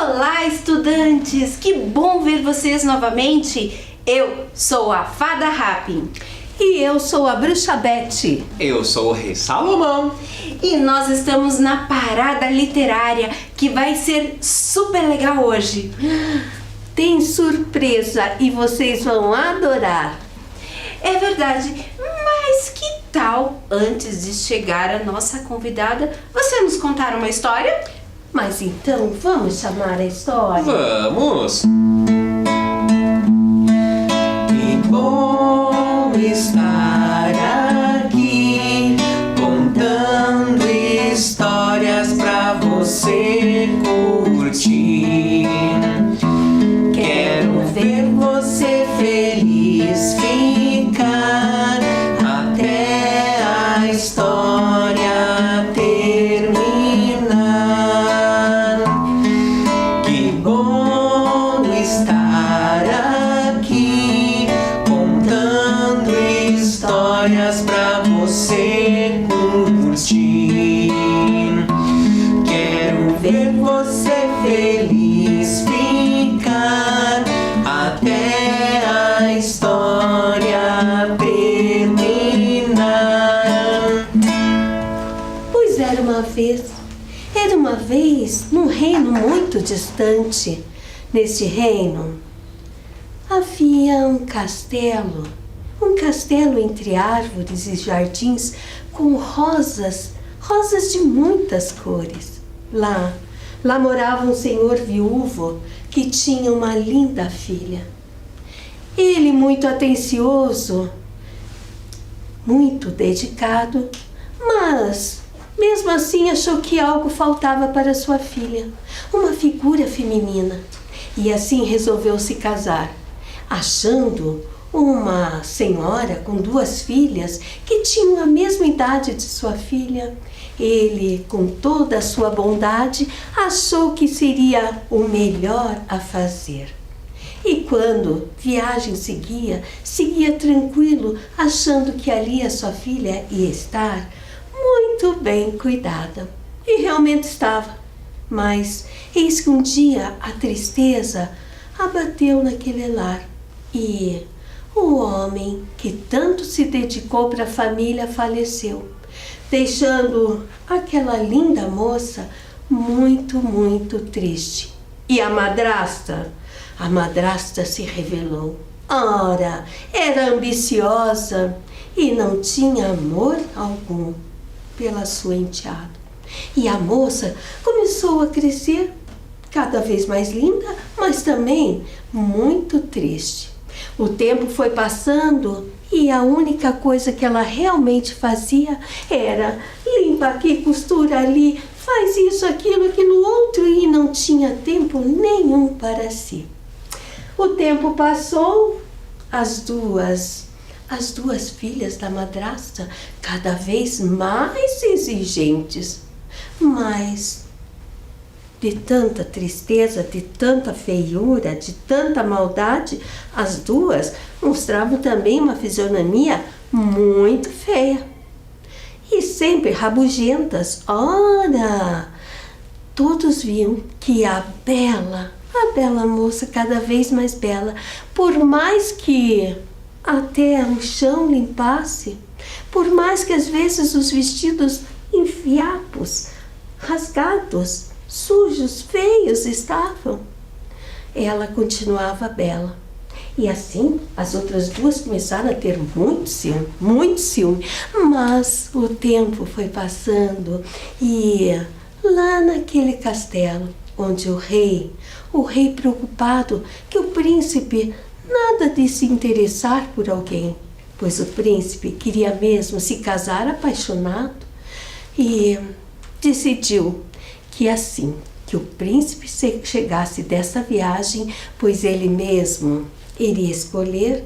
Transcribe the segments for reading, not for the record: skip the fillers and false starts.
Olá, estudantes! Que bom ver vocês novamente! Eu sou a Fada Rapin. E eu sou a Bruxa Beth. Eu sou o Rei Salomão. E nós estamos na parada literária, que vai ser super legal hoje. Tem surpresa e vocês vão adorar. É verdade, mas que tal, antes de chegar a nossa convidada, você nos contar uma história? Mas então, vamos chamar a história? Vamos! Que bom estar aqui, contando histórias pra você curtir. Quero ver você feliz ficar até a história terminar. Que bom estar aqui, contando histórias pra você curtir. Quero ver você feliz ficar até a história terminar. Pois era uma vez num reino muito distante. Neste reino havia um castelo entre árvores e jardins com rosas de muitas cores. Lá morava um senhor viúvo que tinha uma linda filha. Ele, muito atencioso, muito dedicado, mas mesmo assim achou que algo faltava para sua filha, uma figura feminina, e assim resolveu se casar, achando uma senhora com 2 filhas que tinham a mesma idade de sua filha. Ele, com toda a sua bondade, achou que seria o melhor a fazer. E quando viagem seguia tranquilo, achando que ali a sua filha ia estar muito bem cuidada. E realmente estava. Mas eis que um dia a tristeza abateu naquele lar e o homem que tanto se dedicou para a família faleceu, deixando aquela linda moça muito, muito triste. E a madrasta se revelou. Ora, era ambiciosa e não tinha amor algum pela sua enteada. E a moça começou a crescer cada vez mais linda, mas também muito triste. O tempo foi passando e a única coisa que ela realmente fazia era limpa aqui, costura ali, faz isso, aquilo outro, e não tinha tempo nenhum para si. O tempo passou, as duas filhas da madrasta cada vez mais exigentes, mas de tanta tristeza, de tanta feiura, de tanta maldade, as duas mostravam também uma fisionomia muito feia e sempre rabugentas. Ora, todos viam que a bela moça, cada vez mais bela, por mais que até o chão limpasse, por mais que às vezes os vestidos em fiapos, rasgados, sujos, feios estavam, ela continuava bela. E assim as outras duas começaram a ter muito ciúme. Mas o tempo foi passando e lá naquele castelo, onde o rei preocupado que o príncipe nada de se interessar por alguém, pois o príncipe queria mesmo se casar apaixonado, e decidiu que assim que o príncipe chegasse dessa viagem, pois ele mesmo iria escolher,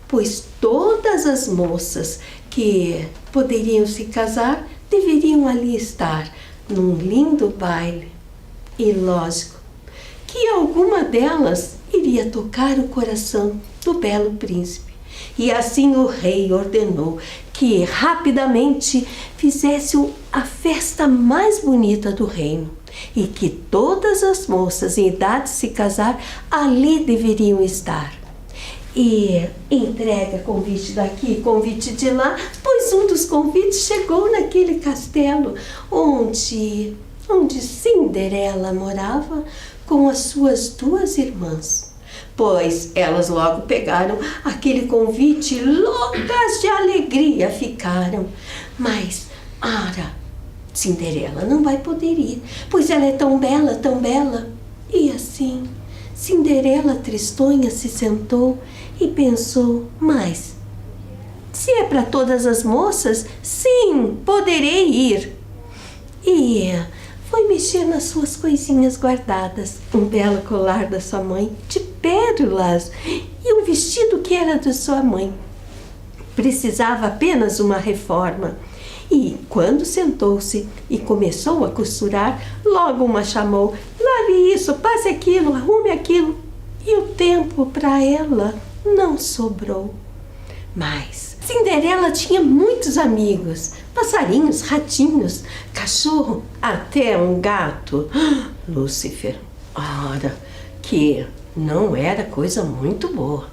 pois todas as moças que poderiam se casar deveriam ali estar num lindo baile. E lógico que alguma delas iria tocar o coração do belo príncipe. E assim o rei ordenou que rapidamente fizesse a festa mais bonita do reino e que todas as moças em idade de se casar ali deveriam estar. E entrega convite daqui, convite de lá, pois um dos convites chegou naquele castelo onde Cinderela morava com as suas 2 irmãs. Pois elas logo pegaram aquele convite, loucas de alegria ficaram. Mas, Cinderela não vai poder ir, pois ela é tão bela, tão bela. E assim, Cinderela tristonha se sentou e pensou, mas se é para todas as moças, sim, poderei ir. E foi mexer nas suas coisinhas guardadas, um belo colar da sua mãe, de pérolas, e um vestido que era da sua mãe. Precisava apenas uma reforma. E quando sentou-se e começou a costurar, logo uma chamou, lave isso, passe aquilo, arrume aquilo. E o tempo para ela não sobrou. Mas Cinderela tinha muitos amigos, passarinhos, ratinhos, cachorro, até um gato, Lúcifer. Ora, que não era coisa muito boa.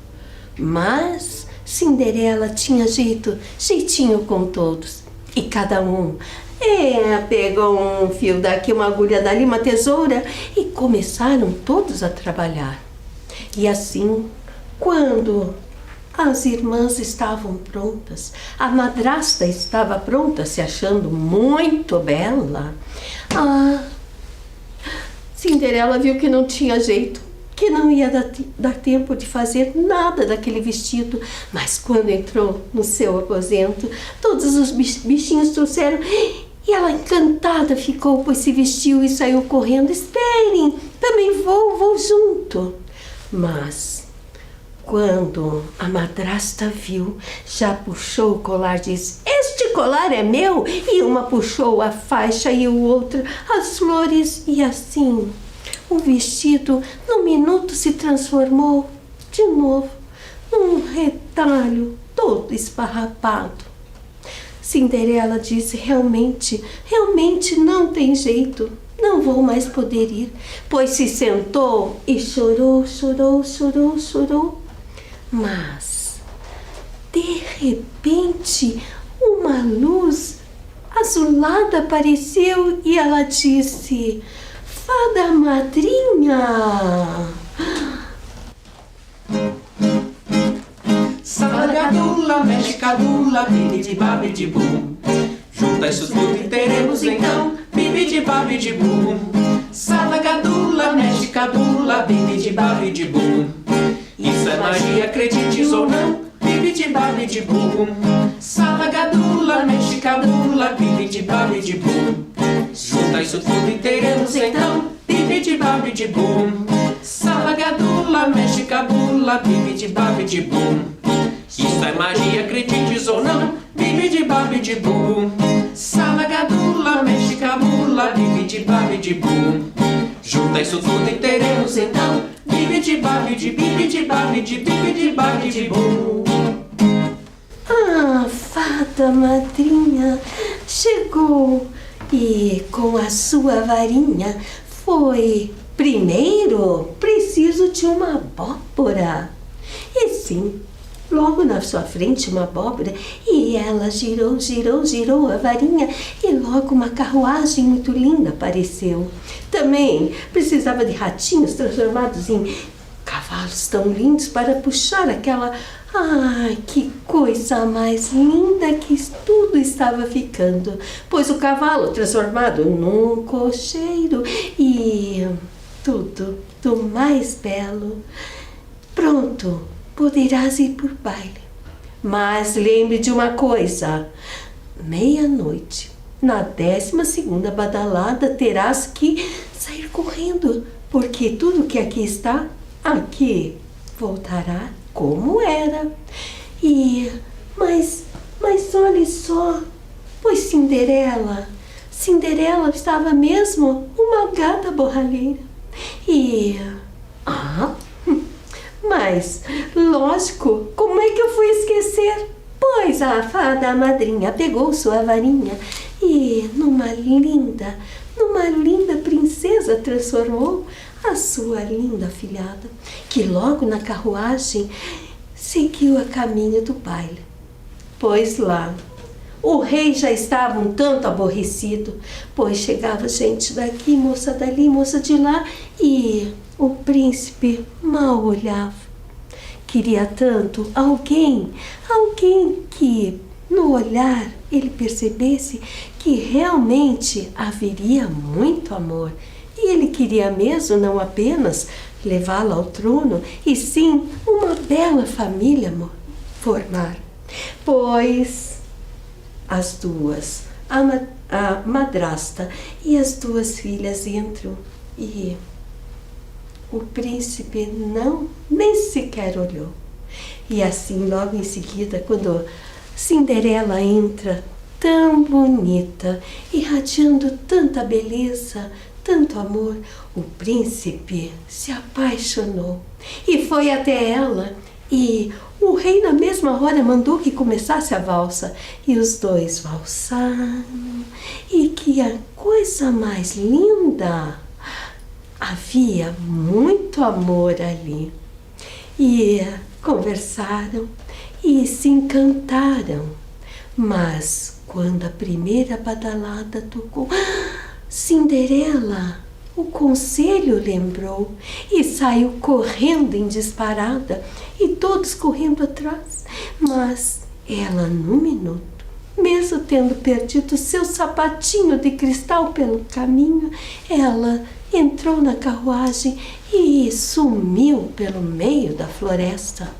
Mas Cinderela tinha jeitinho com todos. E cada um pegou um fio daqui, uma agulha dali, uma tesoura, e começaram todos a trabalhar. E assim, quando as irmãs estavam prontas, a madrasta estava pronta, se achando muito bela, Cinderela viu que não tinha jeito, que não ia dar tempo de fazer nada daquele vestido. Mas quando entrou no seu aposento, todos os bichinhos trouxeram, e ela encantada ficou, pois se vestiu e saiu correndo. Esperem, também vou junto. Mas quando a madrasta viu, já puxou o colar, disse, este colar é meu. E uma puxou a faixa e o outro as flores, e assim o vestido, num minuto, se transformou de novo num retalho todo esfarrapado. Cinderela disse, realmente não tem jeito, não vou mais poder ir. Pois se sentou e chorou. Mas, de repente, uma luz azulada apareceu e ela disse, Fada madrinha! Salagadula, mexicadula, bibidi-babidi-bum. Junta isso tudo e teremos então bibidi-babidi-bum. Salagadula, mexicadula, bibidi-babidi-bum. Isso é magia, acredites ou não, bibidi-babidi-bum. Salagadula, mexicadula, bibidi-babidi-bum. Junta isso tudo e teremos então bibidi-babidi-bum. Salagadula, mexicabula, bibidi-babidi-bum. Isso é magia, acredites ou não, bibidi-babidi-bum. Salagadula, mexicabula, bibidi-babidi-bum. Junta isso tudo e teremos então bibidi-babidi, bibidi-babidi, bibidi-babidi-bum. Fada madrinha chegou e com a sua varinha foi. Primeiro, preciso de uma abóbora. E sim, logo na sua frente uma abóbora, e ela girou a varinha, e logo uma carruagem muito linda apareceu. Também precisava de ratinhos transformados em cavalos tão lindos para puxar aquela... Ai, que coisa mais linda que tudo estava ficando, pois o cavalo transformado num cocheiro e tudo do mais belo. Pronto, poderás ir por baile, mas lembre de uma coisa, meia-noite, na 12ª badalada, terás que sair correndo, porque tudo que aqui está, aqui voltará como era. Mas olhe só, pois Cinderela estava mesmo uma gata borralheira. Mas, lógico, como é que eu fui esquecer? Pois a fada madrinha pegou sua varinha e numa linda princesa transformou a sua linda afilhada, que logo na carruagem seguiu a caminho do baile. Pois lá o rei já estava um tanto aborrecido, pois chegava gente daqui, moça dali, moça de lá, e o príncipe mal olhava. Queria tanto alguém que no olhar ele percebesse que realmente haveria muito amor. E ele queria mesmo não apenas levá-la ao trono, e sim uma bela família formar. Pois as duas, a madrasta e as duas filhas entram e o príncipe nem sequer olhou. E assim, logo em seguida, quando Cinderela entra, tão bonita, irradiando tanta beleza, tanto amor, o príncipe se apaixonou e foi até ela. E o rei na mesma hora mandou que começasse a valsa. E os dois valsaram. E que a coisa mais linda! Havia muito amor ali. E conversaram e se encantaram. Mas quando a primeira badalada tocou, Cinderela, o conselho lembrou e saiu correndo em disparada e todos correndo atrás. Mas ela, num minuto, mesmo tendo perdido seu sapatinho de cristal pelo caminho, ela entrou na carruagem e sumiu pelo meio da floresta.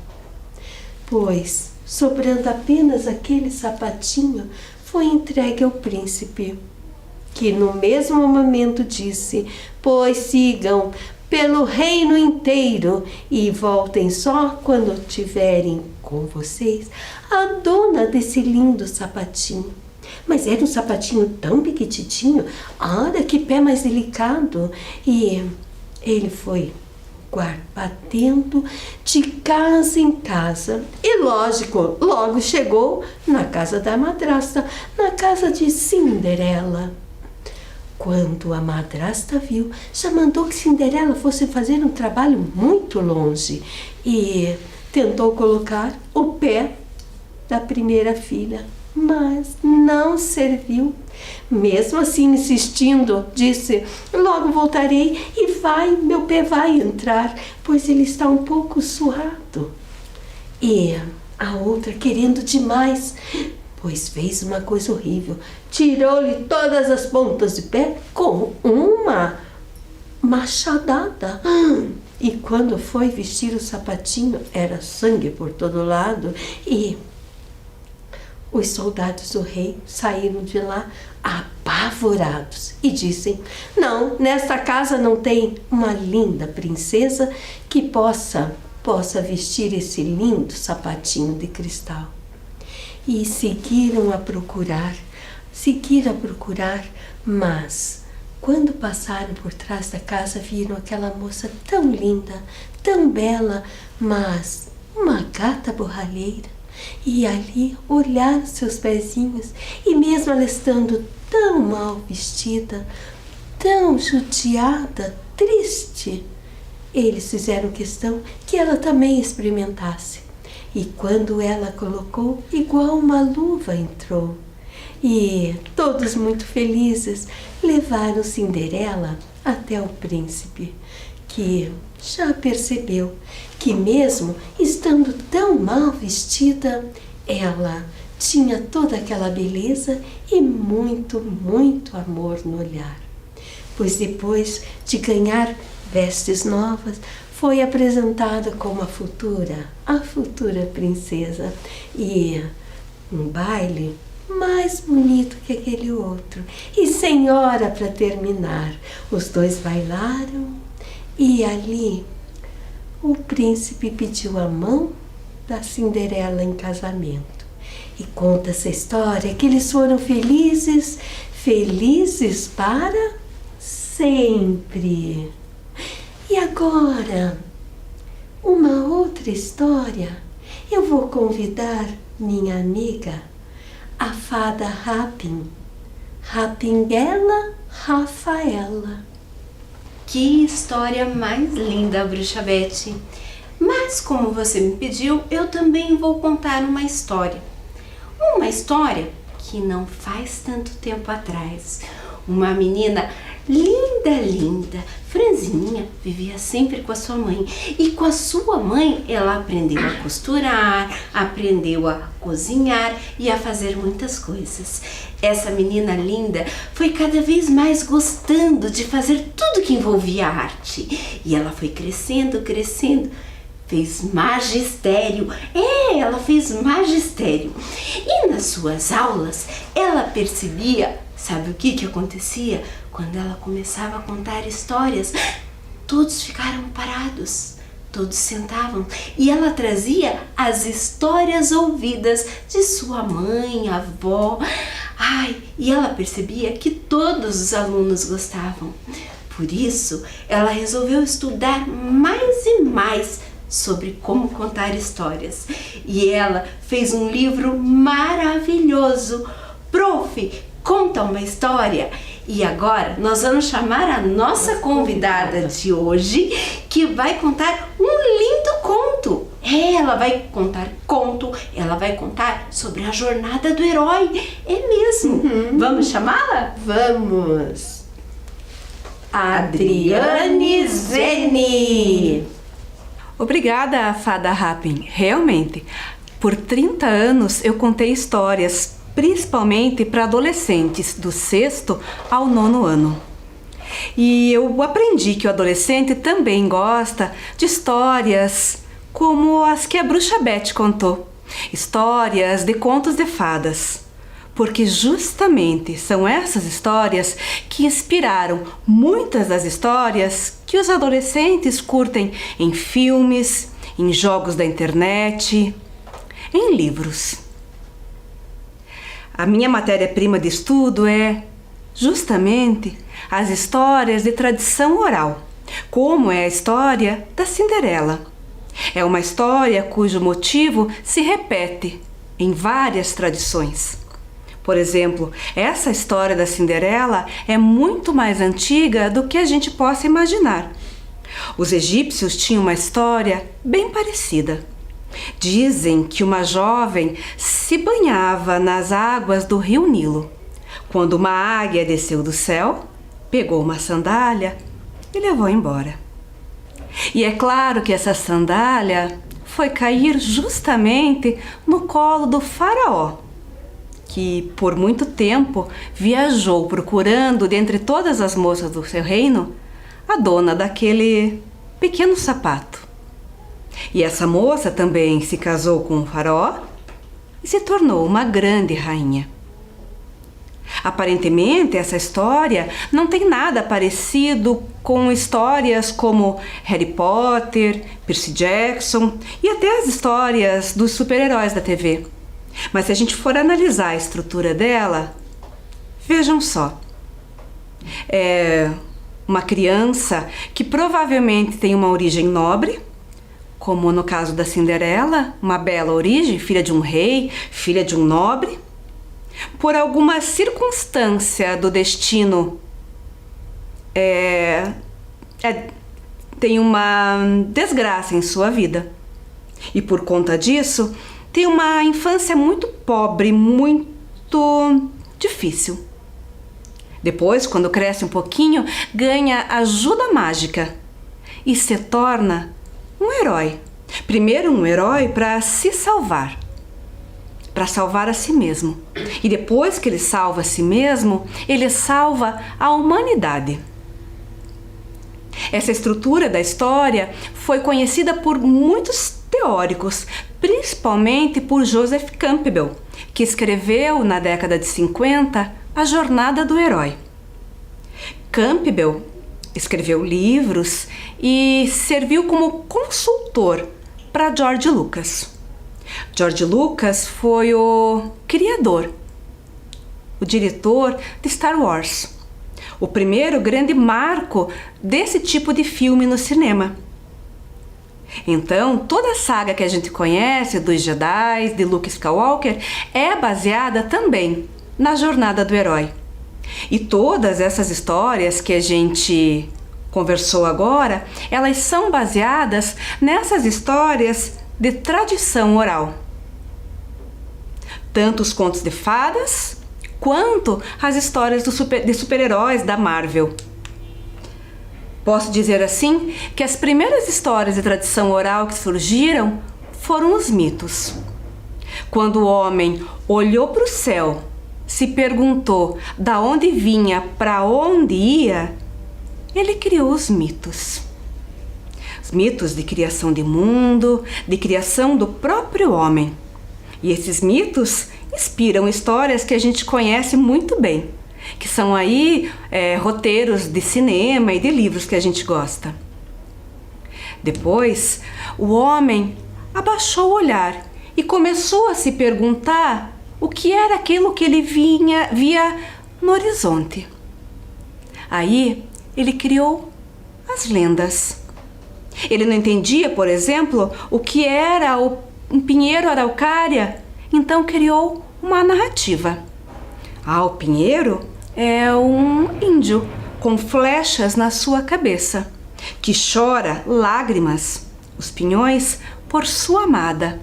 Pois, sobrando apenas aquele sapatinho, foi entregue ao príncipe, que no mesmo momento disse: pois sigam pelo reino inteiro e voltem só quando tiverem com vocês a dona desse lindo sapatinho. Mas era um sapatinho tão pequititinho, olha que pé mais delicado. E ele foi batendo de casa em casa. E lógico, logo chegou na casa da madrasta, na casa de Cinderela. Quando a madrasta viu, já mandou que Cinderela fosse fazer um trabalho muito longe e tentou colocar o pé da primeira filha, mas não serviu. Mesmo assim, insistindo, disse: logo voltarei e meu pé vai entrar, pois ele está um pouco suado. E a outra, querendo demais, pois fez uma coisa horrível, tirou-lhe todas as pontas de pé com uma machadada. E quando foi vestir o sapatinho, era sangue por todo lado. E os soldados do rei saíram de lá apavorados e dizem: não, nesta casa não tem uma linda princesa que possa vestir esse lindo sapatinho de cristal. E seguiram a procurar, mas quando passaram por trás da casa, viram aquela moça tão linda, tão bela, mas uma gata borralheira. E ali olharam seus pezinhos, e mesmo ela estando tão mal vestida, tão judiada, triste, eles fizeram questão que ela também experimentasse. E quando ela colocou, igual uma luva entrou. E todos muito felizes levaram Cinderela até o príncipe, que já percebeu que mesmo estando tão mal vestida, ela tinha toda aquela beleza e muito, muito amor no olhar. Pois depois de ganhar vestes novas, foi apresentada como a futura princesa, e um baile mais bonito que aquele outro. E sem hora para terminar, os dois bailaram e ali o príncipe pediu a mão da Cinderela em casamento. E conta essa história que eles foram felizes para sempre. E agora, uma outra história eu vou convidar minha amiga, a fada Rapin, Rapinguela Rafaela. Que história mais linda, Bruxa Beth! Mas como você me pediu, eu também vou contar uma história. Uma história que não faz tanto tempo atrás. Uma menina linda, franzininha, vivia sempre com a sua mãe. E com a sua mãe, ela aprendeu a costurar, aprendeu a cozinhar e a fazer muitas coisas. Essa menina linda foi cada vez mais gostando de fazer tudo que envolvia arte. E ela foi crescendo. Fez magistério. Ela fez magistério. E nas suas aulas, ela percebia, sabe o que acontecia? Quando ela começava a contar histórias, todos ficaram parados, todos sentavam e ela trazia as histórias ouvidas de sua mãe, avó. E ela percebia que todos os alunos gostavam. Por isso, ela resolveu estudar mais e mais sobre como contar histórias. E ela fez um livro maravilhoso. Prof, conta uma história. E agora nós vamos chamar a nossa convidada de hoje, que vai contar um lindo conto. Ela vai contar conto, ela vai contar sobre a jornada do herói. É mesmo. Vamos chamá-la? Vamos! Adriane Zeni. Obrigada, fada Rapin. Realmente, por 30 anos eu contei histórias, principalmente para adolescentes do 6º ao 9º ano. E eu aprendi que o adolescente também gosta de histórias como as que a Bruxa Beth contou, histórias de contos de fadas, porque justamente são essas histórias que inspiraram muitas das histórias que os adolescentes curtem em filmes, em jogos da internet, em livros. A minha matéria-prima de estudo é justamente as histórias de tradição oral, como é a história da Cinderela. É uma história cujo motivo se repete em várias tradições. Por exemplo, essa história da Cinderela é muito mais antiga do que a gente possa imaginar. Os egípcios tinham uma história bem parecida. Dizem que uma jovem se banhava nas águas do rio Nilo, quando uma águia desceu do céu, pegou uma sandália e levou embora. E é claro que essa sandália foi cair justamente no colo do faraó, que por muito tempo viajou procurando, dentre todas as moças do seu reino, a dona daquele pequeno sapato. E essa moça também se casou com o faraó e se tornou uma grande rainha. Aparentemente, essa história não tem nada parecido com histórias como Harry Potter, Percy Jackson e até as histórias dos super-heróis da TV. Mas se a gente for analisar a estrutura dela, vejam só. É uma criança que provavelmente tem uma origem nobre, como no caso da Cinderela, uma bela origem, filha de um rei, filha de um nobre. Por alguma circunstância do destino, tem uma desgraça em sua vida. E por conta disso, tem uma infância muito pobre, muito difícil. Depois, quando cresce um pouquinho, ganha ajuda mágica e se torna um herói. Primeiro um herói para se salvar, para salvar a si mesmo. E depois que ele salva a si mesmo, ele salva a humanidade. Essa estrutura da história foi conhecida por muitos teóricos, principalmente por Joseph Campbell, que escreveu na década de 50 A Jornada do Herói. Campbell escreveu livros e serviu como consultor para George Lucas. George Lucas foi o criador, o diretor de Star Wars, o primeiro grande marco desse tipo de filme no cinema. Então, toda a saga que a gente conhece dos Jedi, de Luke Skywalker, é baseada também na jornada do herói. E todas essas histórias que a gente conversou agora, elas são baseadas nessas histórias de tradição oral. Tanto os contos de fadas, quanto as histórias de super-heróis da Marvel. Posso dizer assim que as primeiras histórias de tradição oral que surgiram foram os mitos. Quando o homem olhou para o céu, se perguntou da onde vinha, para onde ia, ele criou os mitos. Os mitos de criação de mundo, de criação do próprio homem. E esses mitos inspiram histórias que a gente conhece muito bem, que são aí roteiros de cinema e de livros que a gente gosta. Depois, o homem abaixou o olhar e começou a se perguntar o que era aquilo que ele via no horizonte. Aí, ele criou as lendas. Ele não entendia, por exemplo, o que era um pinheiro araucária, então criou uma narrativa. O pinheiro é um índio com flechas na sua cabeça, que chora lágrimas, os pinhões, por sua amada,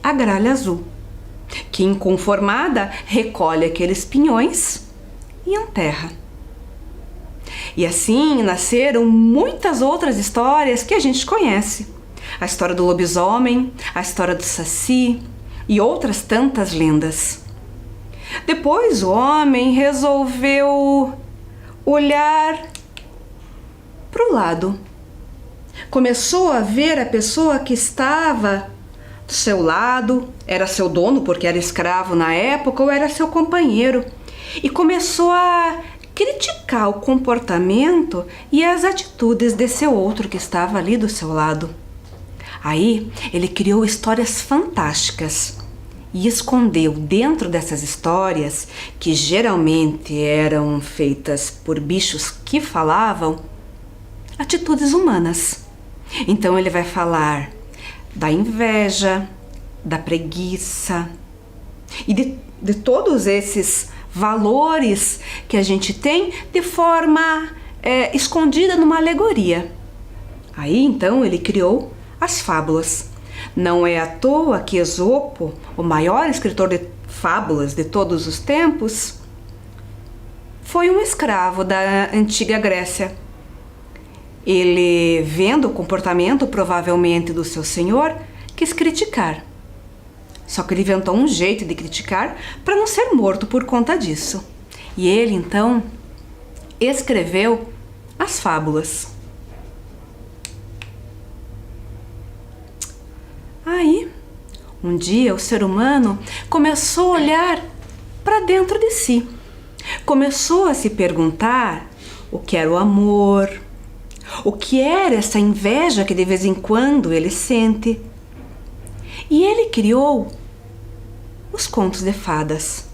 a gralha azul, que inconformada recolhe aqueles pinhões e enterra. E assim nasceram muitas outras histórias que a gente conhece. A história do lobisomem, a história do saci e outras tantas lendas. Depois o homem resolveu olhar para o lado. Começou a ver a pessoa que estava do seu lado, era seu dono porque era escravo na época ou era seu companheiro. E começou a criticar o comportamento e as atitudes desse outro que estava ali do seu lado. Aí ele criou histórias fantásticas e escondeu dentro dessas histórias, que geralmente eram feitas por bichos que falavam, atitudes humanas. Então ele vai falar da inveja, da preguiça e de todos esses valores que a gente tem de forma escondida numa alegoria. Aí então ele criou as fábulas. Não é à toa que Esopo, o maior escritor de fábulas de todos os tempos, foi um escravo da antiga Grécia. Ele, vendo o comportamento provavelmente do seu senhor, quis criticar. Só que ele inventou um jeito de criticar para não ser morto por conta disso. E ele então escreveu as fábulas. Aí, um dia o ser humano começou a olhar para dentro de si. Começou a se perguntar o que era o amor, o que era essa inveja que de vez em quando ele sente. E ele criou os contos de fadas.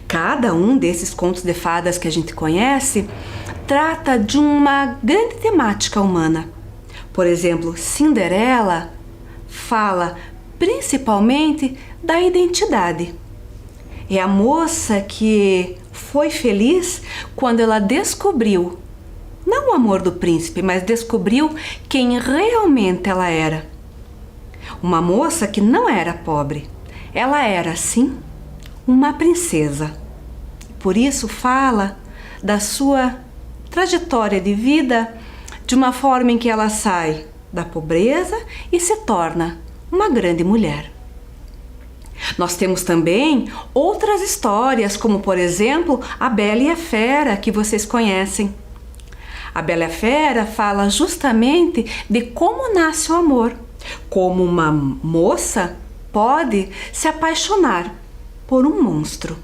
Cada um desses contos de fadas que a gente conhece trata de uma grande temática humana. Por exemplo, Cinderela fala principalmente da identidade. É a moça que foi feliz quando ela descobriu, não o amor do príncipe, mas descobriu quem realmente ela era. Uma moça que não era pobre. Ela era, sim, uma princesa. Por isso fala da sua trajetória de vida de uma forma em que ela sai da pobreza e se torna uma grande mulher. Nós temos também outras histórias, como por exemplo A Bela e a Fera, que vocês conhecem. A Bela e a Fera fala justamente de como nasce o amor, como uma moça pode se apaixonar por um monstro.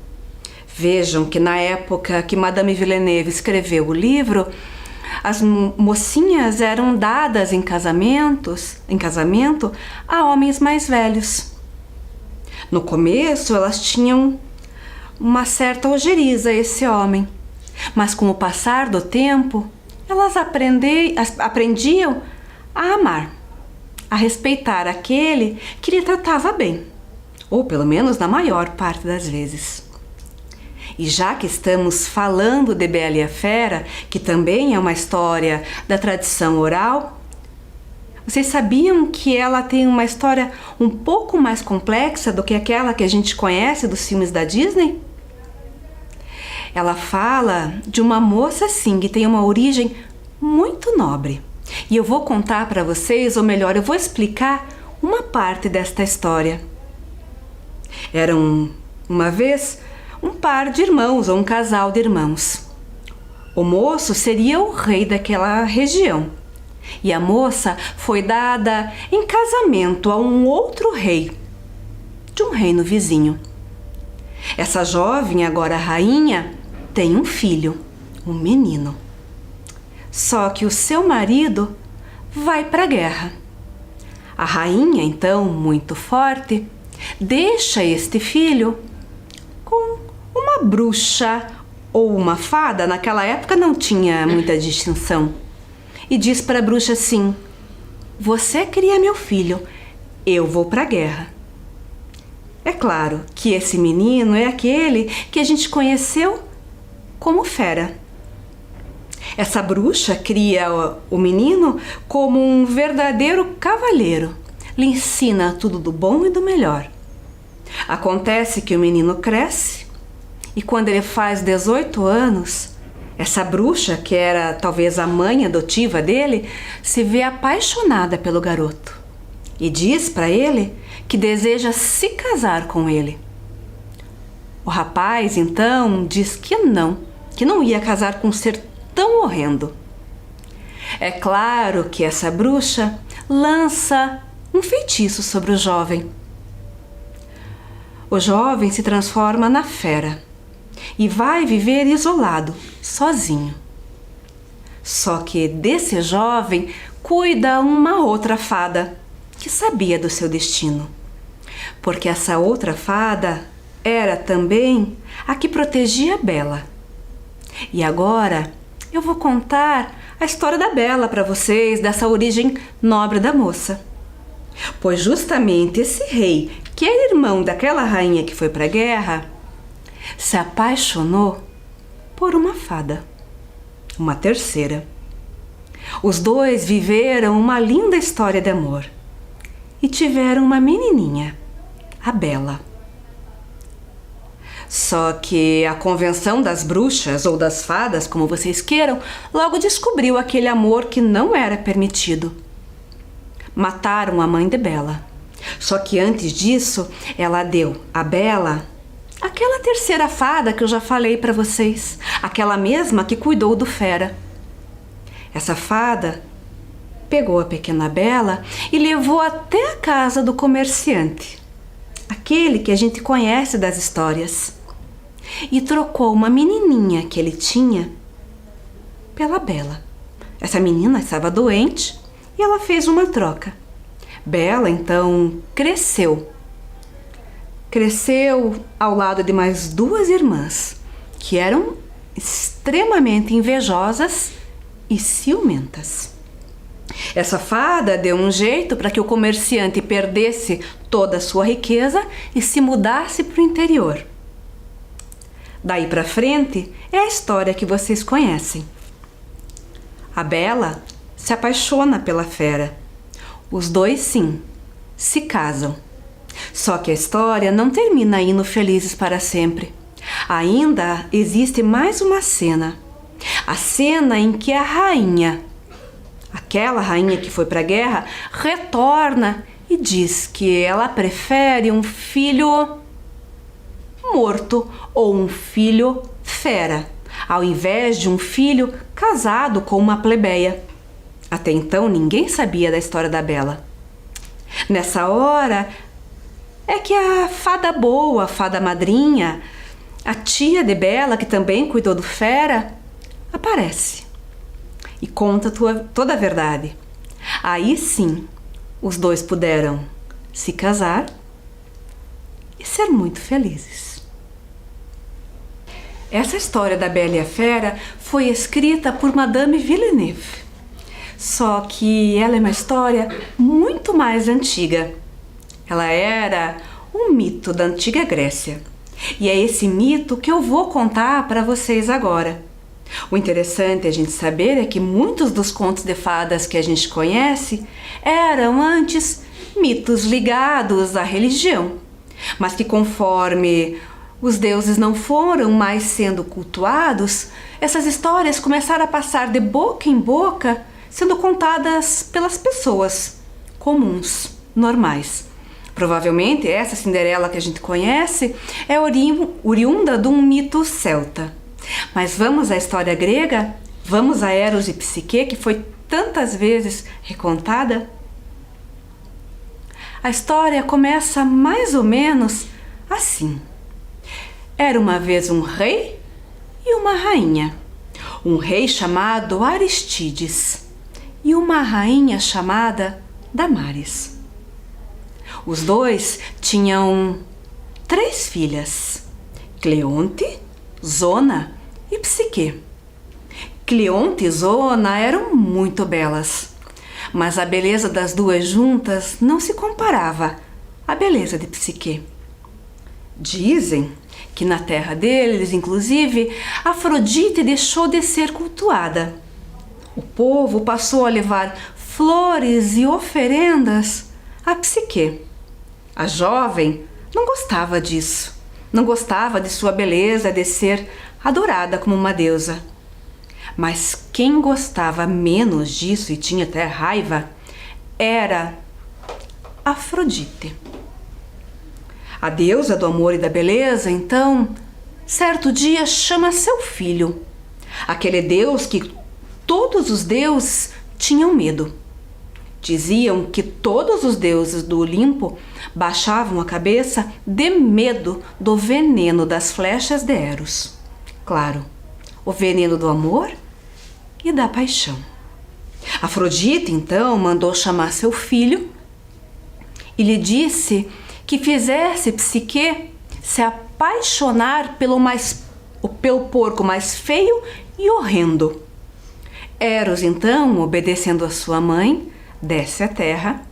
Vejam que na época que Madame Villeneuve escreveu o livro, as mocinhas eram dadas em casamento a homens mais velhos. No começo elas tinham uma certa ojeriza a esse homem, mas com o passar do tempo elas aprendiam a amar a respeitar aquele que lhe tratava bem, ou pelo menos na maior parte das vezes. E já que estamos falando de Bela e a Fera, que também é uma história da tradição oral, vocês sabiam que ela tem uma história um pouco mais complexa do que aquela que a gente conhece dos filmes da Disney? Ela fala de uma moça, sim, que tem uma origem muito nobre. E eu vou contar para vocês, ou melhor, eu vou explicar uma parte desta história. Eram, uma vez, um par de irmãos, ou um casal de irmãos. O moço seria o rei daquela região. E a moça foi dada em casamento a um outro rei, de um reino vizinho. Essa jovem, agora rainha, tem um filho, um menino. Só que o seu marido vai para a guerra. A rainha, então, muito forte, deixa este filho com uma bruxa ou uma fada. Naquela época não tinha muita distinção. E diz para a bruxa assim: você cria meu filho, eu vou para a guerra. É claro que esse menino é aquele que a gente conheceu como Fera. Essa bruxa cria o menino como um verdadeiro cavalheiro, lhe ensina tudo do bom e do melhor. Acontece que o menino cresce e quando ele faz 18 anos, essa bruxa, que era talvez a mãe adotiva dele, se vê apaixonada pelo garoto e diz para ele que deseja se casar com ele. O rapaz, então, diz que não ia casar com um ser tão horrendo. É claro que essa bruxa lança um feitiço sobre o jovem. O jovem se transforma na fera e vai viver isolado, sozinho. Só que desse jovem cuida uma outra fada que sabia do seu destino, porque essa outra fada era também a que protegia Bela. E agora eu vou contar a história da Bela para vocês, dessa origem nobre da moça. Pois justamente esse rei, que era irmão daquela rainha que foi para a guerra, se apaixonou por uma fada, uma terceira. Os dois viveram uma linda história de amor e tiveram uma menininha, a Bela. Só que a convenção das bruxas ou das fadas, como vocês queiram, logo descobriu aquele amor que não era permitido. Mataram a mãe de Bela. Só que antes disso, ela deu a Bela aquela terceira fada que eu já falei para vocês, aquela mesma que cuidou do Fera. Essa fada pegou a pequena Bela e levou até a casa do comerciante, aquele que a gente conhece das histórias, e trocou uma menininha que ele tinha pela Bela. Essa menina estava doente e ela fez uma troca. Bela, então, cresceu ao lado de mais duas irmãs, que eram extremamente invejosas e ciumentas. Essa fada deu um jeito para que o comerciante perdesse toda a sua riqueza e se mudasse para o interior. Daí para frente é a história que vocês conhecem. A Bela se apaixona pela Fera. Os dois, sim, se casam. Só que a história não termina aí no Felizes para Sempre. Ainda existe mais uma cena. A cena em que a rainha, aquela rainha que foi para a guerra, retorna e diz que ela prefere um filho morto ou um filho fera, ao invés de um filho casado com uma plebeia. Até então ninguém sabia da história da Bela. Nessa hora é que a fada boa, a fada madrinha, a tia de Bela, que também cuidou do Fera, aparece e conta toda a verdade. Aí sim, os dois puderam se casar e ser muito felizes. Essa história da Bela e a Fera foi escrita por Madame Villeneuve. Só que ela é uma história muito mais antiga. Ela era um mito da antiga Grécia. E é esse mito que eu vou contar para vocês agora. O interessante a gente saber é que muitos dos contos de fadas que a gente conhece eram antes mitos ligados à religião, mas que conforme os deuses não foram mais sendo cultuados, essas histórias começaram a passar de boca em boca, sendo contadas pelas pessoas comuns, normais. Provavelmente essa Cinderela que a gente conhece é oriunda de um mito celta. Mas vamos à história grega? Vamos a Eros e Psique, que foi tantas vezes recontada? A história começa mais ou menos assim. Era uma vez um rei e uma rainha. Um rei chamado Aristides e uma rainha chamada Damaris. Os dois tinham 3 filhas: Cleonte, Zona e Psique. Cleonte e Zona eram muito belas, mas a beleza das duas juntas não se comparava à beleza de Psique. Dizem que na terra deles, inclusive, Afrodite deixou de ser cultuada. O povo passou a levar flores e oferendas a Psique. A jovem não gostava disso. Não gostava de sua beleza, de ser adorada como uma deusa. Mas quem gostava menos disso e tinha até raiva era Afrodite. A deusa do amor e da beleza, então, certo dia chama seu filho, aquele deus que todos os deuses tinham medo. Diziam que todos os deuses do Olimpo baixavam a cabeça de medo do veneno das flechas de Eros. Claro, o veneno do amor e da paixão. Afrodite, então, mandou chamar seu filho e lhe disse que fizesse Psique se apaixonar pelo porco mais feio e horrendo. Eros, então, obedecendo a sua mãe, desce à terra,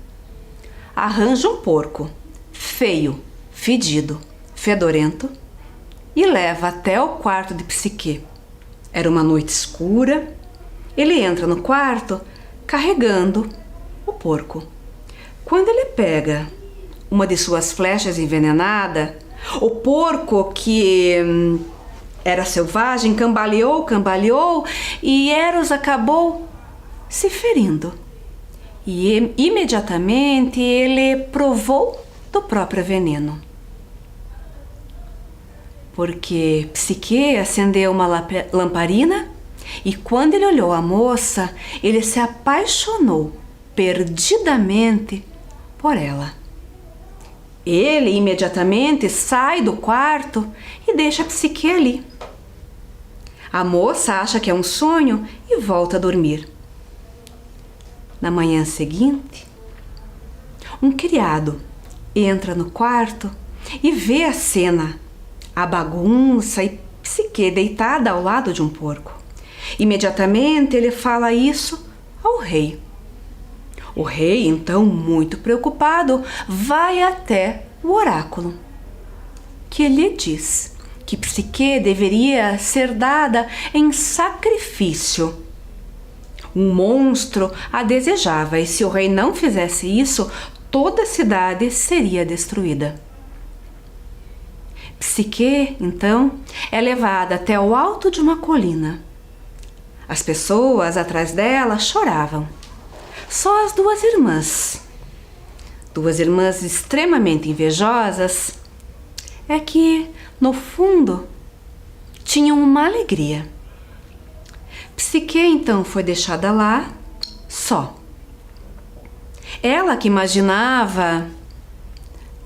arranja um porco feio, fedido, fedorento e leva até o quarto de Psique. Era uma noite escura. Ele entra no quarto carregando o porco. Quando ele pega uma de suas flechas envenenada, o porco, que era selvagem, cambaleou e Eros acabou se ferindo. E imediatamente ele provou do próprio veneno. Porque Psique acendeu uma lamparina e quando ele olhou a moça, ele se apaixonou perdidamente por ela. Ele imediatamente sai do quarto e deixa Psique ali. A moça acha que é um sonho e volta a dormir. Na manhã seguinte, um criado entra no quarto e vê a cena, a bagunça e Psique deitada ao lado de um porco. Imediatamente ele fala isso ao rei. O rei, então, muito preocupado, vai até o oráculo, que lhe diz que Psique deveria ser dada em sacrifício. Um monstro a desejava, e se o rei não fizesse isso, toda a cidade seria destruída. Psique, então, é levada até o alto de uma colina. As pessoas atrás dela choravam. Só as duas irmãs extremamente invejosas, é que, no fundo, tinham uma alegria. Psique, então, foi deixada lá, só. Ela, que imaginava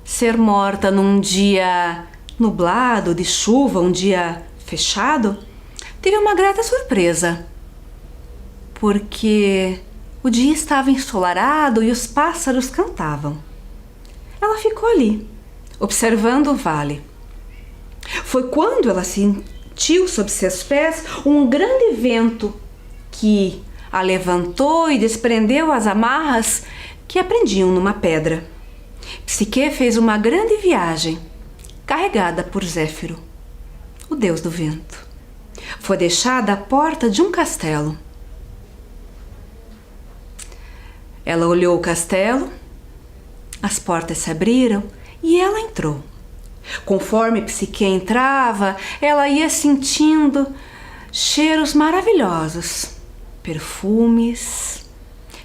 ser morta num dia nublado, de chuva, um dia fechado, teve uma grata surpresa, porque o dia estava ensolarado e os pássaros cantavam. Ela ficou ali, observando o vale. Foi quando ela sentiu sob seus pés um grande vento que a levantou e desprendeu as amarras que a prendiam numa pedra. Psique fez uma grande viagem, carregada por Zéfiro, o deus do vento. Foi deixada à porta de um castelo. Ela olhou o castelo, as portas se abriram e ela entrou. Conforme Psique entrava, ela ia sentindo cheiros maravilhosos, perfumes,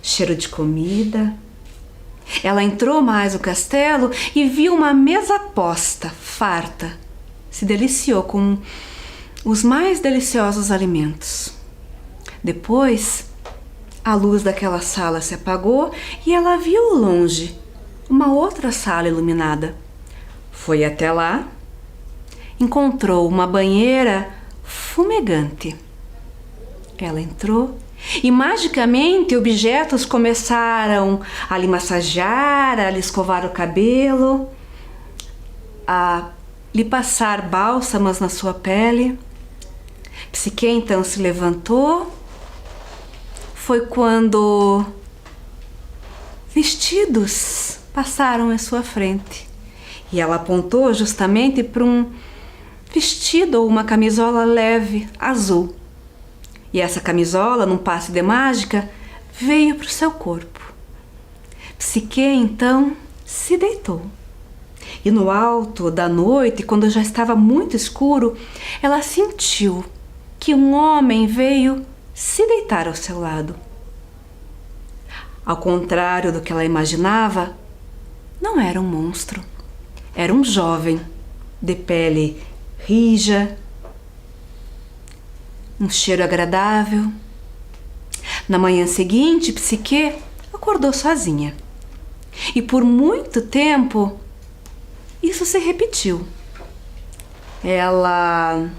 cheiro de comida. Ela entrou mais no castelo e viu uma mesa posta, farta. Se deliciou com os mais deliciosos alimentos. Depois, a luz daquela sala se apagou e ela viu ao longe uma outra sala iluminada. Foi até lá, encontrou uma banheira fumegante. Ela entrou e magicamente objetos começaram a lhe massagear, a lhe escovar o cabelo, a lhe passar bálsamos na sua pele. Psique então se levantou. Foi quando vestidos passaram à sua frente e ela apontou justamente para um vestido ou uma camisola leve, azul. E essa camisola, num passe de mágica, veio para o seu corpo. Psique então se deitou. E no alto da noite, quando já estava muito escuro, ela sentiu que um homem veio se deitar ao seu lado. Ao contrário do que ela imaginava, não era um monstro. Era um jovem, de pele rija, um cheiro agradável. Na manhã seguinte, Psique acordou sozinha. E por muito tempo, isso se repetiu. Ela,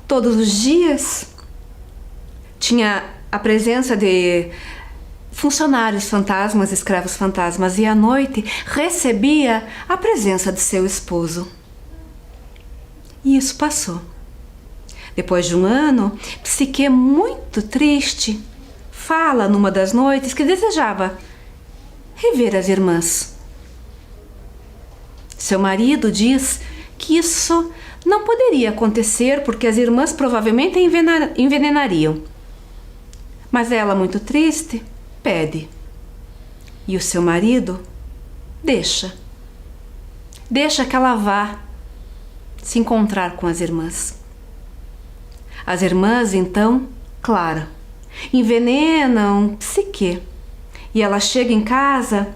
todos os dias, tinha a presença de funcionários fantasmas, escravos fantasmas, e à noite recebia a presença de seu esposo. E isso passou. Depois de um ano, Psique, muito triste, fala numa das noites que desejava rever as irmãs. Seu marido diz que isso não poderia acontecer porque as irmãs provavelmente a envenenariam. Mas ela, muito triste, pede. E o seu marido deixa que ela vá se encontrar com as irmãs. As irmãs, então, claro, envenenam Psique. E ela chega em casa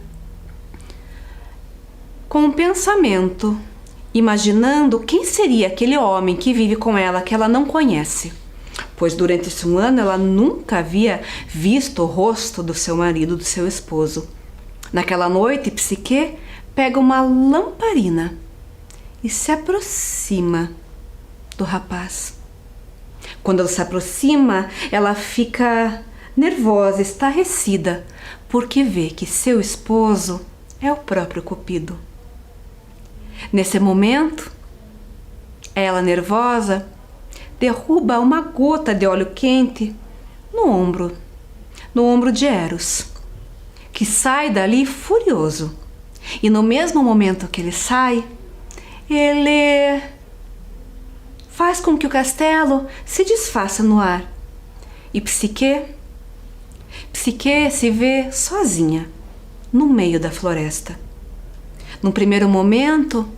com um pensamento, imaginando quem seria aquele homem que vive com ela, que ela não conhece. Pois durante esse ano ela nunca havia visto o rosto do seu marido, do seu esposo. Naquela noite, Psique pega uma lamparina e se aproxima do rapaz. Quando ela se aproxima, ela fica nervosa, estarrecida, porque vê que seu esposo é o próprio Cupido. Nesse momento, ela, nervosa, derruba uma gota de óleo quente no ombro de Eros, que sai dali furioso. E no mesmo momento que ele sai, ele faz com que o castelo se desfaça no ar. E Psique se vê sozinha no meio da floresta. No primeiro momento,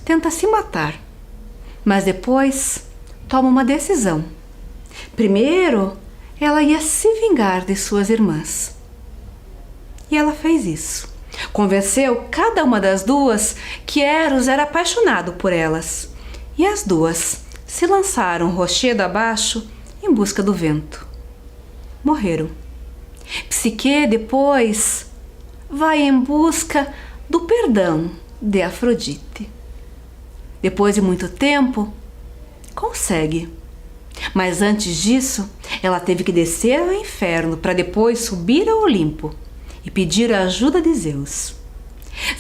tenta se matar, mas depois toma uma decisão. Primeiro, ela ia se vingar de suas irmãs. E ela fez isso. Convenceu cada uma das duas que Eros era apaixonado por elas. E as duas se lançaram rochedo abaixo em busca do vento. Morreram. Psique depois vai em busca do perdão de Afrodite. Depois de muito tempo, consegue. Mas antes disso, ela teve que descer ao inferno para depois subir ao Olimpo e pedir a ajuda de Zeus.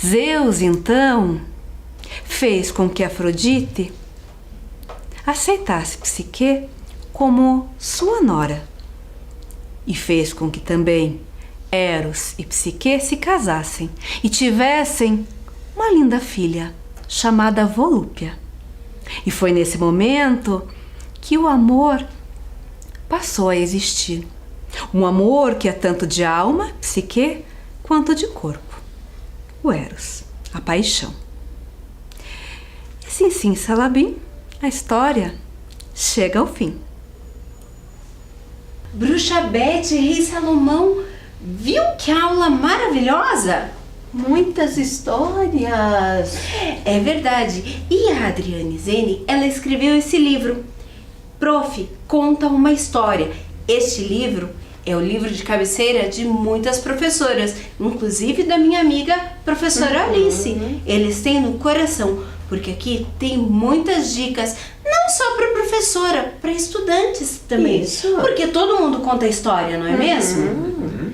Zeus, então, fez com que Afrodite aceitasse Psique como sua nora. E fez com que também Eros e Psique se casassem e tivessem uma linda filha chamada Volúpia. E foi nesse momento que o amor passou a existir. Um amor que é tanto de alma, Psique, quanto de corpo. O Eros, a paixão. E assim sim, Salabim, a história chega ao fim. Bruxa Beth e Rei Salomão, viu que aula maravilhosa? Muitas histórias. É verdade. E a Adriane Zene, ela escreveu esse livro. Prof, conta uma história. Este livro é o livro de cabeceira de muitas professoras, inclusive da minha amiga professora Alice. Eles têm no coração, porque aqui tem muitas dicas, não só para professora, para estudantes também. Isso. Porque todo mundo conta história, não é mesmo?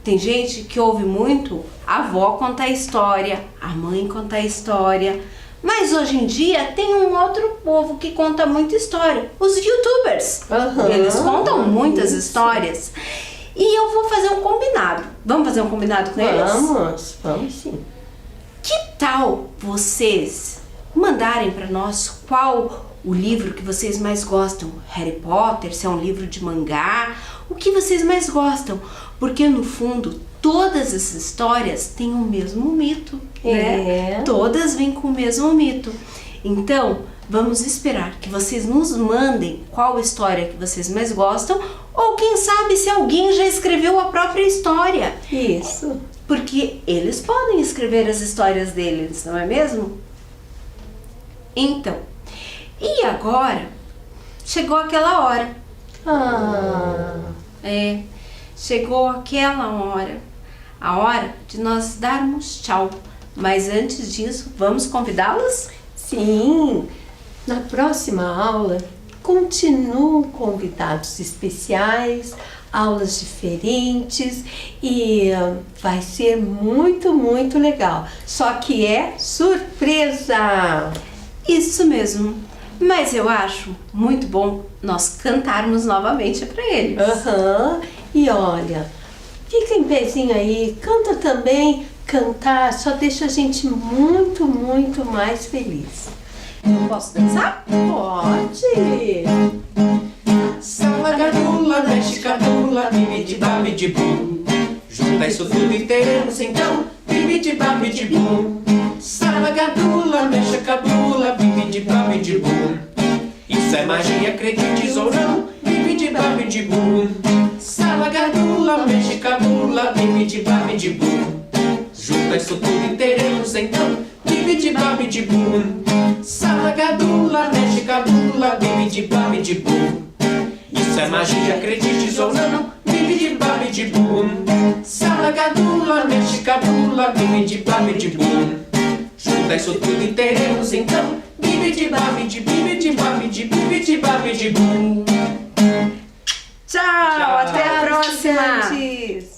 Tem gente que ouve muito a avó contar história, a mãe contar história. Mas hoje em dia tem um outro povo que conta muita história, os YouTubers. Eles contam muitas histórias. E eu vou fazer um combinado. Vamos fazer um combinado com eles? Vamos sim. Que tal vocês mandarem para nós qual o livro que vocês mais gostam? Harry Potter, se é um livro de mangá, o que vocês mais gostam? Porque no fundo todas essas histórias têm o mesmo mito, né? Todas vêm com o mesmo mito. Então, vamos esperar que vocês nos mandem qual história que vocês mais gostam, ou quem sabe se alguém já escreveu a própria história. Isso. Porque eles podem escrever as histórias deles, não é mesmo? Então, e agora chegou aquela hora. Chegou aquela hora. A hora de nós darmos tchau. Mas antes disso, vamos convidá-los? Sim. Na próxima aula, continuam convidados especiais, aulas diferentes e vai ser muito, muito legal. Só que é surpresa! Isso mesmo. Mas eu acho muito bom nós cantarmos novamente para eles. E olha, fica em pezinho aí, canta também. Cantar só deixa a gente muito, muito mais feliz. Eu posso dançar? Pode! Salagadula, mexe cabula, bibidi-babidi-bum. Junta isso tudo e teremos então bibidi-babidi-bum. Salagadula, mexe cabula, bibidi-babidi-bum. Isso é magia, acredites ou não, bibidi-babidi-bum. Salagadula, mexe cabula, bibidi-babidi-bum. Junta isso tudo e teremos então bibidi-babidi-bum. Salagadula, mexe cabula, bibidi-babidi-bum. Isso é magia, acredites ou não, bibidi-babidi-bum. Salagadula, mexe cabula, bibidi-babidi-bum. Junta isso tudo e teremos então bibidi-babidi-bibidi-babidi-bibidi-babidi-bum. Tchau, até a próxima! Estudantes.